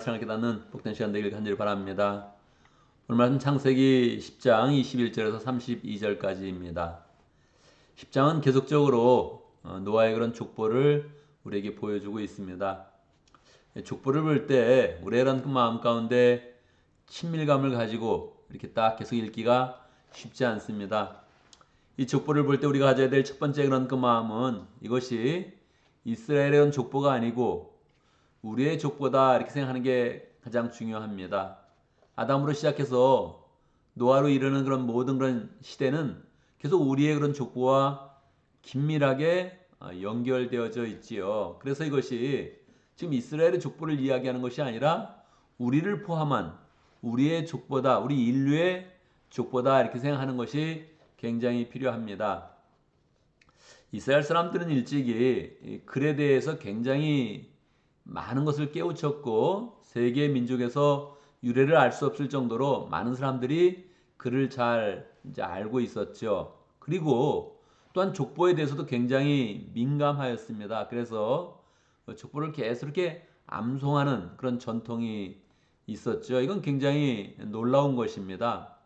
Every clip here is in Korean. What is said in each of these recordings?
생활 깨닫는 복된 시간 되길 간절히 바랍니다. 오늘 말씀 창세기 10장 21절에서 32절까지입니다. 10장은 계속적으로 노아의 그런 족보를 우리에게 보여주고 있습니다. 족보를 볼 때 우리의 그런 마음 가운데 친밀감을 가지고 이렇게 딱 계속 읽기가 쉽지 않습니다. 이 족보를 볼 때 우리가 가져야 될 첫 번째 그런 마음은 이것이 이스라엘의 그런 족보가 아니고 우리의 족보다 이렇게 생각하는 게 가장 중요합니다. 아담으로 시작해서 노아로 이르는 그런 모든 그런 시대는 계속 우리의 그런 족보와 긴밀하게 연결되어져 있지요. 그래서 이것이 지금 이스라엘의 족보를 이야기하는 것이 아니라 우리를 포함한 우리의 족보다, 우리 인류의 족보다 이렇게 생각하는 것이 굉장히 필요합니다. 이스라엘 사람들은 일찍이 글에 대해서 굉장히 많은 것을 깨우쳤고 세계 민족에서 유래를 알 수 없을 정도로 많은 사람들이 글을 잘 이제 알고 있었죠. 그리고 또한 족보에 대해서도 굉장히 민감하였습니다. 그래서 족보를 계속 이렇게 암송하는 그런 전통이 있었죠. 이건 굉장히 놀라운 것입니다.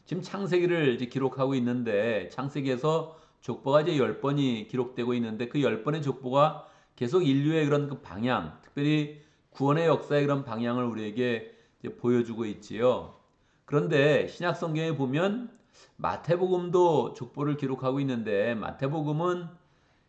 지금 창세기를 이제 기록하고 있는데 창세기에서 족보가 이제 10번이 기록되고 있는데 그 10번의 족보가 계속 인류의 그런 그 방향, 특별히 구원의 역사의 그런 방향을 우리에게 이제 보여주고 있지요. 그런데 신약 성경에 보면 마태복음도 족보를 기록하고 있는데 마태복음은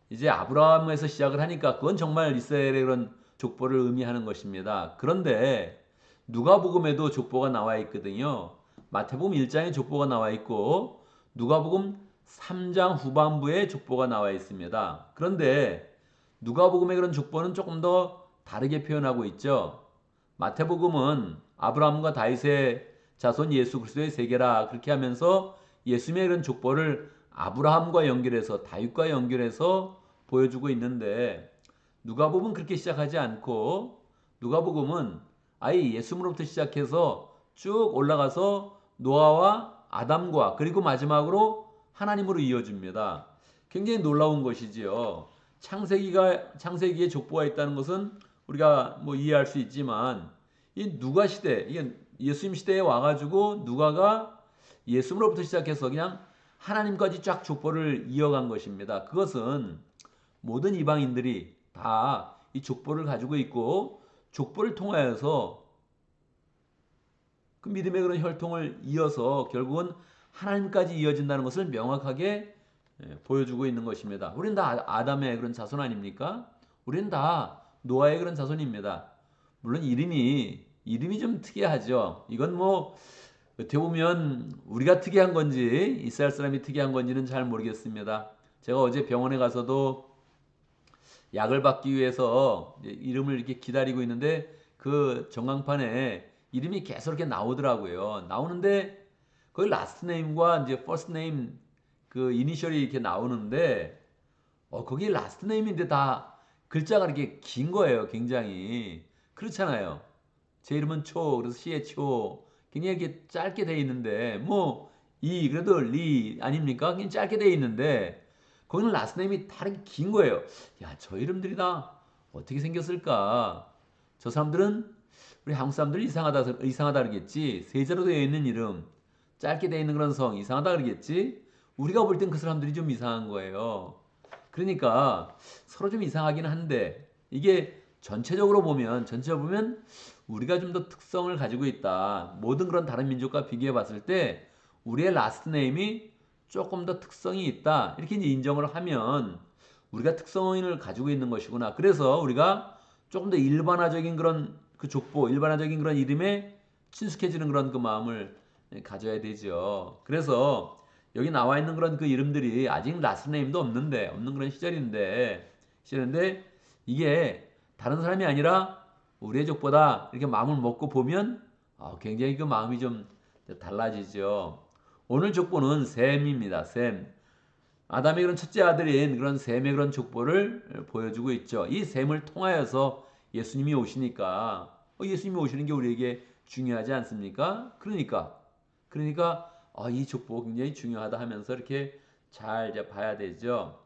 이제 아브라함에서 시작을 하니까 그건 정말 이스라엘의 그런 족보를 의미하는 것입니다. 그런데 누가복음에도 족보가 나와 있거든요. 마태복음 1장에 족보가 나와 있고 누가복음 3장 후반부에 족보가 나와 있습니다. 그런데 누가복음의 그런 족보는 조금 더 다르게 표현하고 있죠. 마태복음은 아브라함과 다윗의 자손 예수 그리스도의 세계라 그렇게 하면서 예수님의 그런 족보를 아브라함과 연결해서 다윗과 연결해서 보여주고 있는데 누가복음은 그렇게 시작하지 않고 누가복음은 아예 예수님으로부터 시작해서 쭉 올라가서 노아와 아담과 그리고 마지막으로 하나님으로 이어집니다. 굉장히 놀라운 것이지요. 창세기에 족보가 있다는 것은 우리가 뭐 이해할 수 있지만 이 누가 시대, 이게 예수님 시대에 와가지고 누가가 예수님으로부터 시작해서 그냥 하나님까지 쫙 족보를 이어간 것입니다. 그것은 모든 이방인들이 다 이 족보를 가지고 있고 족보를 통하여서 그 믿음의 그런 혈통을 이어서 결국은 하나님까지 이어진다는 것을 명확하게 보여주고 있는 것입니다. 우리는 다 아담의 그런 자손 아닙니까? 우리는 다 노아의 그런 자손입니다. 물론 이름이 좀 특이하죠. 이건 뭐 어떻게 보면 우리가 특이한 건지 이스라엘 사람이 특이한 건지는 잘 모르겠습니다. 제가 어제 병원에 가서도 약을 받기 위해서 이름을 이렇게 기다리고 있는데 그 전광판에 이름이 계속 이렇게 나오더라고요. 나오는데 거기 라스트 네임과 이제 퍼스트 네임 그 이니셜이 이렇게 나오는데 거기 라스트 네임인데 다 글자가 이렇게 긴 거예요. 굉장히 그렇잖아요. 제 이름은 초 그래서 CHO 굉장히 이렇게 짧게 돼 있는데 뭐 이 그래도 리 아닙니까? 그냥 짧게 돼 있는데 거기는 라스트 네임이 다르게 긴 거예요. 야, 저 이름들이 다 어떻게 생겼을까? 저 사람들은 우리 한국 사람들이 이상하다 그러겠지. 세자로 되어 있는 이름, 짧게 되어 있는 그런 성 이상하다 그러겠지. 우리가 볼 땐 그 사람들이 좀 이상한 거예요. 그러니까 서로 좀 이상하긴 한데 이게 전체적으로 보면 우리가 좀 더 특성을 가지고 있다. 모든 그런 다른 민족과 비교해 봤을 때 우리의 라스트 네임이 조금 더 특성이 있다. 이렇게 이제 인정을 하면 우리가 특성을 가지고 있는 것이구나. 그래서 우리가 조금 더 일반화적인 그런 그 족보, 일반화적인 그런 이름에 친숙해지는 그런 그 마음을 가져야 되죠. 그래서 여기 나와 있는 그런 그 이름들이 아직 라스트 네임도 없는 그런 시절인데 이게 다른 사람이 아니라 우리의 족보다 이렇게 마음을 먹고 보면 굉장히 그 마음이 좀 달라지죠. 오늘 족보는 셈입니다. 셈. 아담의 그런 첫째 아들인 그런 셈의 그런 족보를 보여주고 있죠. 이 셈을 통하여서 예수님이 오시니까 예수님이 오시는 게 우리에게 중요하지 않습니까? 그러니까 이 족보 굉장히 중요하다 하면서 이렇게 잘 이제 봐야 되죠.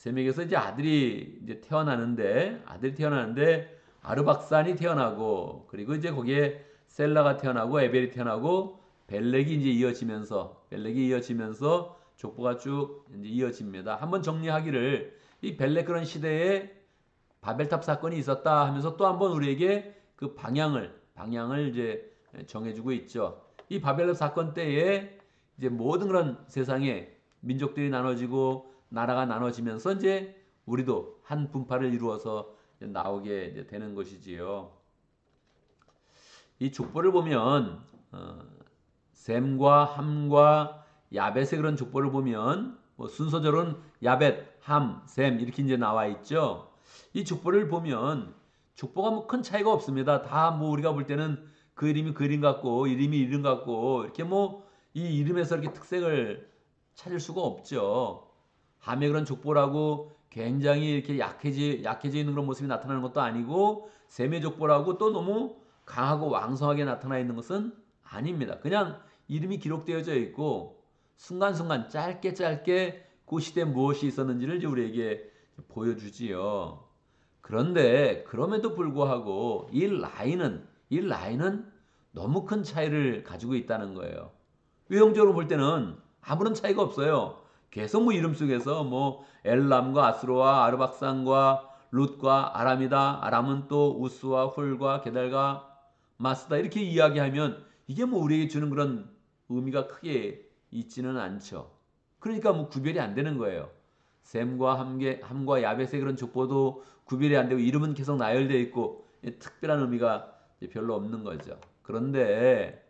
셈에게서 이제 아들이 태어나는데 아르박산이 태어나고, 그리고 이제 거기에 셀라가 태어나고 에벨이 태어나고 벨렉이 이어지면서 족보가 쭉 이제 이어집니다. 한번 정리하기를, 이 벨렉 그런 시대에 바벨탑 사건이 있었다 하면서 또 한번 우리에게 그 방향을 이제 정해주고 있죠. 이 바벨탑 사건 때에 이제 모든 그런 세상에 민족들이 나눠지고 나라가 나눠지면서 이제 우리도 한 분파를 이루어서 나오게 이제 되는 것이지요. 이 족보를 보면 셈과 함과 야벳의 그런 족보를 보면 뭐 순서대로는 야벳, 함, 셈 이렇게 이제 나와 있죠. 이 족보를 보면 족보가 뭐 큰 차이가 없습니다. 다 뭐 우리가 볼 때는 그 이름이 그 이름 같고 이름이 이름 같고 이렇게 뭐 이 이름에서 이렇게 특색을 찾을 수가 없죠. 함의 그런 족보라고 굉장히 이렇게 약해져 있는 그런 모습이 나타나는 것도 아니고, 셈의 족보라고 또 너무 강하고 왕성하게 나타나 있는 것은 아닙니다. 그냥 이름이 기록되어져 있고 순간순간 짧게 그 시대에 무엇이 있었는지를 이제 우리에게 보여주지요. 그런데 그럼에도 불구하고 이 라인은 너무 큰 차이를 가지고 있다는 거예요. 외형적으로 볼 때는 아무런 차이가 없어요. 계속 뭐 이름 속에서 뭐 엘람과 아스로와 아르박산과 룻과 아람이다. 아람은 또 우스와 훌과 게달과 마스다 이렇게 이야기하면 이게 뭐 우리에게 주는 그런 의미가 크게 있지는 않죠. 그러니까 뭐 구별이 안 되는 거예요. 셈과 함과 야벳의 그런 족보도 구별이 안 되고 이름은 계속 나열되어 있고 특별한 의미가 별로 없는 거죠. 그런데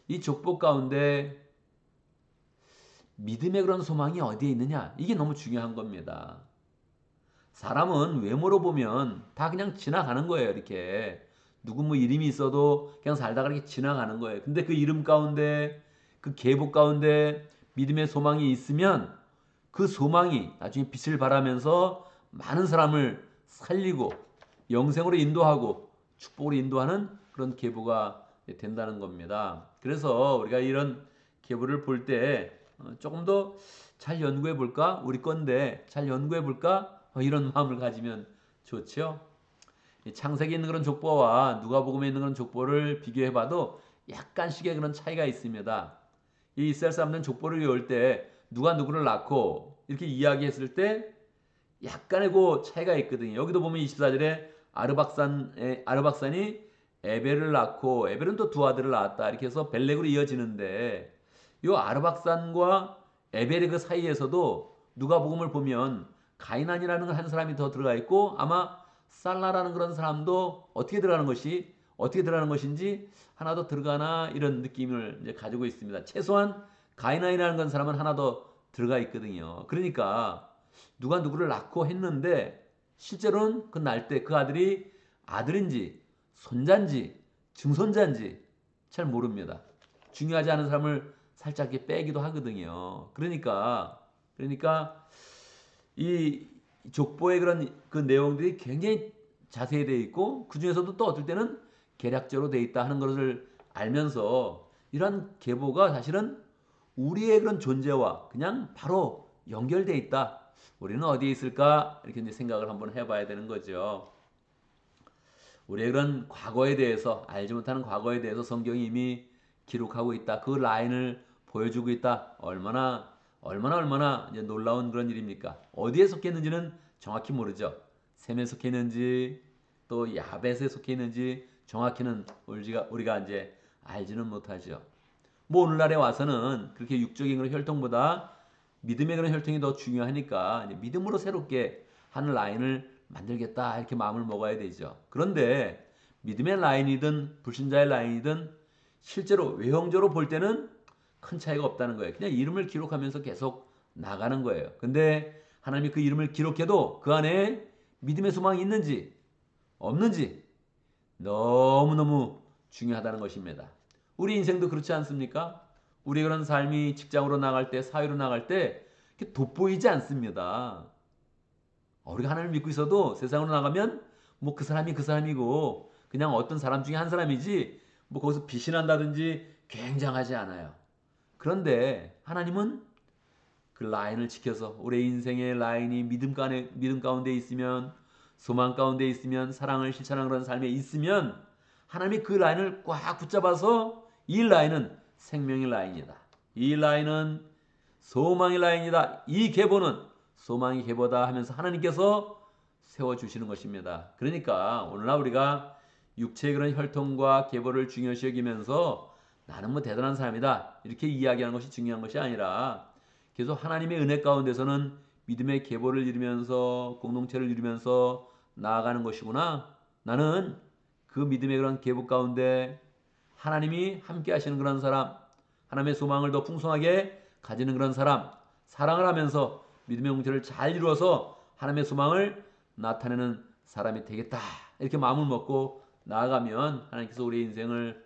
이 족보 가운데 믿음의 그런 소망이 어디에 있느냐? 이게 너무 중요한 겁니다. 사람은 외모로 보면 다 그냥 지나가는 거예요, 이렇게. 누구 뭐 이름이 있어도 그냥 살다가 이렇게 지나가는 거예요. 근데 그 이름 가운데, 그 계보 가운데 믿음의 소망이 있으면 그 소망이 나중에 빛을 발하면서 많은 사람을 살리고 영생으로 인도하고 축복으로 인도하는 그런 계보가 된다는 겁니다. 그래서 우리가 이런 계보를 볼 때 조금 더 잘 연구해 볼까? 우리 건데 잘 연구해 볼까? 이런 마음을 가지면 좋죠. 창세기에 있는 그런 족보와 누가복음에 있는 그런 족보를 비교해 봐도 약간씩의 그런 차이가 있습니다. 이 이스라엘 사람들은 족보를 외울 때 누가 누구를 낳고 이렇게 이야기했을 때 약간의 그 차이가 있거든요. 여기도 보면 24절에 아르박산이 에벨을 낳고 에벨은 또 두 아들을 낳았다. 이렇게 해서 벨렉으로 이어지는데 이 아르박산과 에벨의 그 사이에서도 누가복음을 보면 가이난이라는 한 사람이 더 들어가 있고 아마 살라라는 그런 사람도 어떻게 들어가는 것인지 하나 더 들어가나 이런 느낌을 이제 가지고 있습니다. 최소한 가이난이라는 건 사람은 하나 더 들어가 있거든요. 그러니까 누가 누구를 낳고 했는데 실제로는 그 날 때 그 아들이 아들인지 손자인지 증손자인지 잘 모릅니다. 중요하지 않은 사람을 살짝 이렇게 빼기도 하거든요. 그러니까 이 족보의 그런 그 내용들이 굉장히 자세히 되어 있고 그 중에서도 또 어떨 때는 계략적으로 되어 있다 하는 것을 알면서 이러한 계보가 사실은 우리의 그런 존재와 그냥 바로 연결되어 있다. 우리는 어디에 있을까? 이렇게 이제 생각을 한번 해봐야 되는 거죠. 우리의 그런 과거에 대해서 알지 못하는 과거에 대해서 성경이 이미 기록하고 있다. 그 라인을 보여주고 있다. 얼마나 이제 놀라운 그런 일입니까? 어디에 속했는지는 정확히 모르죠. 셈에 속했는지 또 야벳에 속했는지 정확히는 우리가 이제 알지는 못하죠. 뭐 오늘날에 와서는 그렇게 육적인 그런 혈통보다 믿음의 그런 혈통이 더 중요하니까 이제 믿음으로 새롭게 하는 라인을 만들겠다 이렇게 마음을 먹어야 되죠. 그런데 믿음의 라인이든 불신자의 라인이든 실제로 외형적으로 볼 때는 큰 차이가 없다는 거예요. 그냥 이름을 기록하면서 계속 나가는 거예요. 근데 하나님이 그 이름을 기록해도 그 안에 믿음의 소망이 있는지 없는지 너무너무 중요하다는 것입니다. 우리 인생도 그렇지 않습니까? 우리 그런 삶이 직장으로 나갈 때, 사회로 나갈 때 돋보이지 않습니다. 우리가 하나님을 믿고 있어도 세상으로 나가면 뭐 그 사람이 그 사람이고 그냥 어떤 사람 중에 한 사람이지 뭐 거기서 빛이 난다든지 굉장하지 않아요. 그런데 하나님은 그 라인을 지켜서 우리의 인생의 라인이 믿음 가운데 있으면, 소망 가운데 있으면, 사랑을 실천하는 그런 삶에 있으면 하나님이 그 라인을 꽉 붙잡아서 이 라인은 생명의 라인이다. 이 라인은 소망의 라인이다. 이 계보는 소망의 계보다 하면서 하나님께서 세워주시는 것입니다. 그러니까 오늘날 우리가 육체의 그런 혈통과 계보를 중요시 여기면서 나는 뭐 대단한 사람이다 이렇게 이야기하는 것이 중요한 것이 아니라 계속 하나님의 은혜 가운데서는 믿음의 계보를 이루면서 공동체를 이루면서 나아가는 것이구나. 나는 그 믿음의 그런 계보 가운데 하나님이 함께 하시는 그런 사람, 하나님의 소망을 더 풍성하게 가지는 그런 사람, 사랑을 하면서 믿음의 공동체를 잘 이루어서 하나님의 소망을 나타내는 사람이 되겠다. 이렇게 마음을 먹고 나아가면 하나님께서 우리의 인생을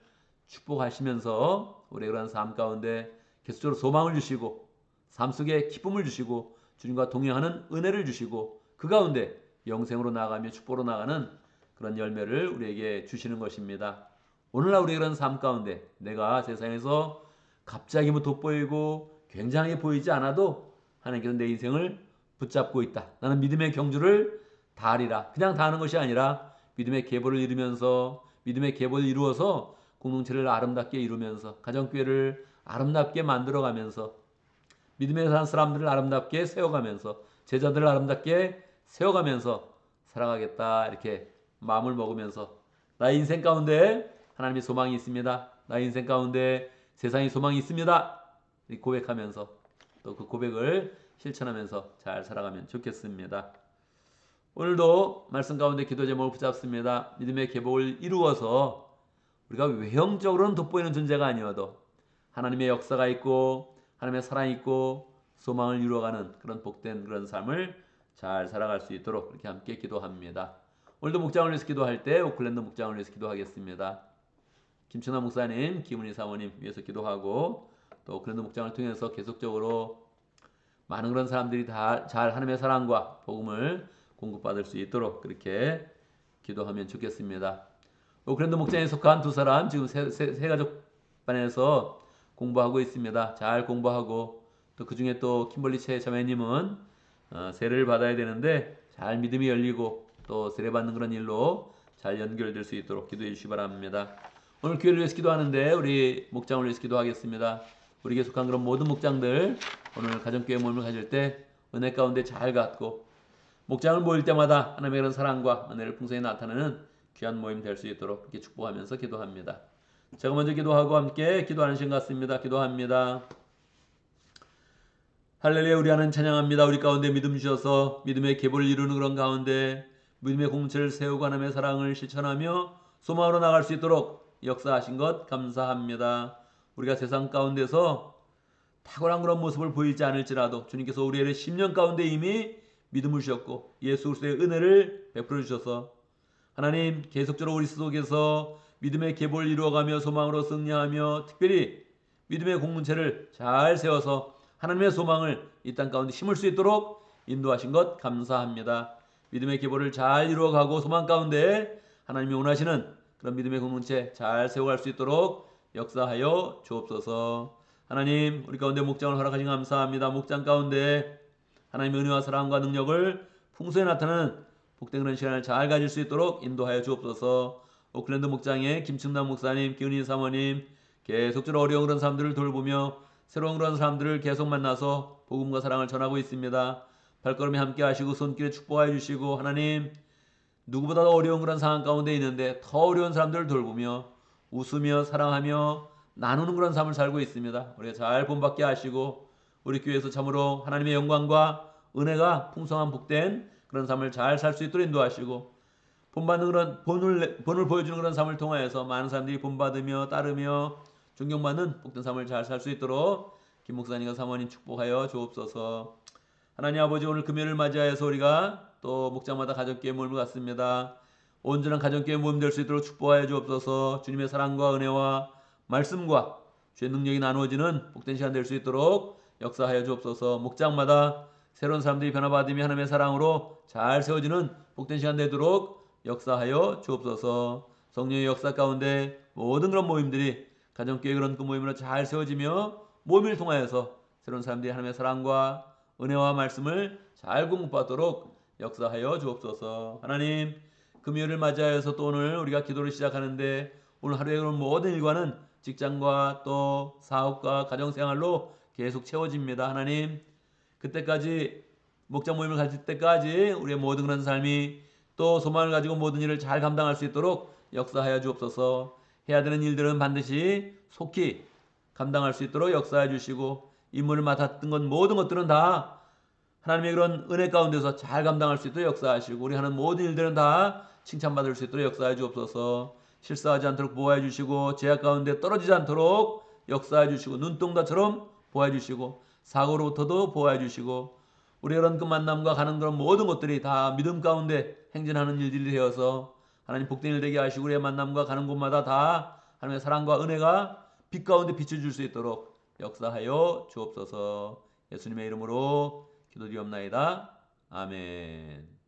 축복하시면서 우리의 그런 삶 가운데 계속적으로 소망을 주시고 삶 속에 기쁨을 주시고 주님과 동행하는 은혜를 주시고 그 가운데 영생으로 나아가며 축복으로 나가는 그런 열매를 우리에게 주시는 것입니다. 오늘날 우리의 그런 삶 가운데 내가 세상에서 갑자기 뭐 돋보이고 굉장히 보이지 않아도 하나님께서 내 인생을 붙잡고 있다. 나는 믿음의 경주를 다하리라. 그냥 다하는 것이 아니라 믿음의 계보를 이루면서 믿음의 계보를 이루어서 공동체를 아름답게 이루면서 가정교회를 아름답게 만들어가면서 믿음에 사는 사람들을 아름답게 세워가면서 제자들을 아름답게 세워가면서 살아가겠다 이렇게 마음을 먹으면서 나의 인생 가운데 하나님의 소망이 있습니다. 나의 인생 가운데 세상의 소망이 있습니다. 고백하면서 또 그 고백을 실천하면서 잘 살아가면 좋겠습니다. 오늘도 말씀 가운데 기도 제목을 붙잡습니다. 믿음의 계복을 이루어서 우리가 외형적으로는 돋보이는 존재가 아니어도 하나님의 역사가 있고 하나님의 사랑이 있고 소망을 이루어가는 그런 복된 그런 삶을 잘 살아갈 수 있도록 이렇게 함께 기도합니다. 오늘도 목장을 위해서 기도할 때 오클랜드 목장을 위해서 기도하겠습니다. 김춘하 목사님, 김은희 사모님 위해서 기도하고 또 오클랜드 목장을 통해서 계속적으로 많은 그런 사람들이 다 잘 하나님의 사랑과 복음을 공급받을 수 있도록 그렇게 기도하면 좋겠습니다. 오클랜드 목장에 속한 두 사람 지금 세 가족반에서 공부하고 있습니다. 잘 공부하고 또 그 중에 또 킴벌리 최 자매님은 세례를 받아야 되는데 잘 믿음이 열리고 또 세례 받는 그런 일로 잘 연결될 수 있도록 기도해 주시기 바랍니다. 오늘 교회를 위해서 기도하는데 우리 목장을 위해서 기도하겠습니다. 우리에게 속한 그런 모든 목장들 오늘 가정교회 모임을 가질 때 은혜 가운데 잘 갖고 목장을 모일 때마다 하나님의 그런 사랑과 은혜를 풍성히 나타내는 귀한 모임 될 수 있도록 그렇게 축복하면서 기도합니다. 제가 먼저 기도하고 함께 기도하는 시간 같습니다. 기도합니다. 할렐루야. 우리 하나님 찬양합니다. 우리 가운데 믿음 주셔서 믿음의 계보를 이루는 그런 가운데 믿음의 공체를 세우고 하나님의 사랑을 실천하며 소망으로 나갈 수 있도록 역사하신 것 감사합니다. 우리가 세상 가운데서 탁월한 그런 모습을 보이지 않을지라도 주님께서 우리의 10년 가운데 이미 믿음을 주셨고 예수 그리스도의 은혜를 베풀어 주셔서 하나님 계속적으로 우리 속에서 믿음의 계보를 이루어가며 소망으로 승리하며 특별히 믿음의 공동체를 잘 세워서 하나님의 소망을 이 땅 가운데 심을 수 있도록 인도하신 것 감사합니다. 믿음의 계보를 잘 이루어가고 소망 가운데 하나님이 원하시는 그런 믿음의 공동체 잘 세워갈 수 있도록 역사하여 주옵소서. 하나님 우리 가운데 목장을 허락하신 감사합니다. 목장 가운데 하나님의 은혜와 사랑과 능력을 풍성히 나타내는 복된 그런 시간을 잘 가질 수 있도록 인도하여 주옵소서. 오클랜드 목장의 김충남 목사님, 기은희 사모님 계속적으로 어려운 그런 사람들을 돌보며 새로운 그런 사람들을 계속 만나서 복음과 사랑을 전하고 있습니다. 발걸음에 함께 하시고 손길에 축복하여 주시고 하나님 누구보다도 어려운 그런 상황 가운데 있는데 더 어려운 사람들을 돌보며 웃으며 사랑하며 나누는 그런 삶을 살고 있습니다. 우리가 잘 본받게 하시고 우리 교회에서 참으로 하나님의 영광과 은혜가 풍성한 복된 그런 삶을 잘 살 수 있도록 인도하시고 본받는 그런 본을 보여주는 그런 삶을 통하여서 많은 사람들이 본받으며 따르며 존경받는 복된 삶을 잘 살 수 있도록 김 목사님과 사모님 축복하여 주옵소서. 하나님 아버지 오늘 금요일을 맞이하여서 우리가 또 목장마다 가정교회 모임을 갖습니다. 온전한 가정교회 모임 될 수 있도록 축복하여 주옵소서. 주님의 사랑과 은혜와 말씀과 주의 능력이 나누어지는 복된 시간 될 수 있도록 역사하여 주옵소서. 목장마다 새로운 사람들이 변화받으며 하나님의 사랑으로 잘 세워지는 복된 시간 되도록 역사하여 주옵소서. 성령의 역사 가운데 모든 그런 모임들이 가정교회 그런 그 모임으로 잘 세워지며 모임을 통하여서 새로운 사람들이 하나님의 사랑과 은혜와 말씀을 잘 공부하도록 역사하여 주옵소서. 하나님, 금요일을 맞이하여서 또 오늘 우리가 기도를 시작하는데 오늘 하루에 그런 모든 일과는 직장과 또 사업과 가정생활로 계속 채워집니다. 하나님, 그때까지 목장 모임을 가질 때까지 우리의 모든 그런 삶이 또 소망을 가지고 모든 일을 잘 감당할 수 있도록 역사하여 주옵소서. 해야 되는 일들은 반드시 속히 감당할 수 있도록 역사해 주시고 임무를 맡았던 것 모든 것들은 다 하나님의 그런 은혜 가운데서 잘 감당할 수 있도록 역사하시고 우리 하는 모든 일들은 다 칭찬받을 수 있도록 역사해 주옵소서. 실수하지 않도록 보호해 주시고 제약 가운데 떨어지지 않도록 역사해 주시고 눈동자처럼 보호해 주시고 사고로부터도 보호해 주시고 우리 그런 그 만남과 가는 그런 모든 것들이 다 믿음 가운데 행진하는 일들이 되어서 하나님 복된 일 되게 하시고 우리의 만남과 가는 곳마다 다 하나님의 사랑과 은혜가 빛 가운데 비춰줄 수 있도록 역사하여 주옵소서. 예수님의 이름으로 기도드리옵나이다. 아멘.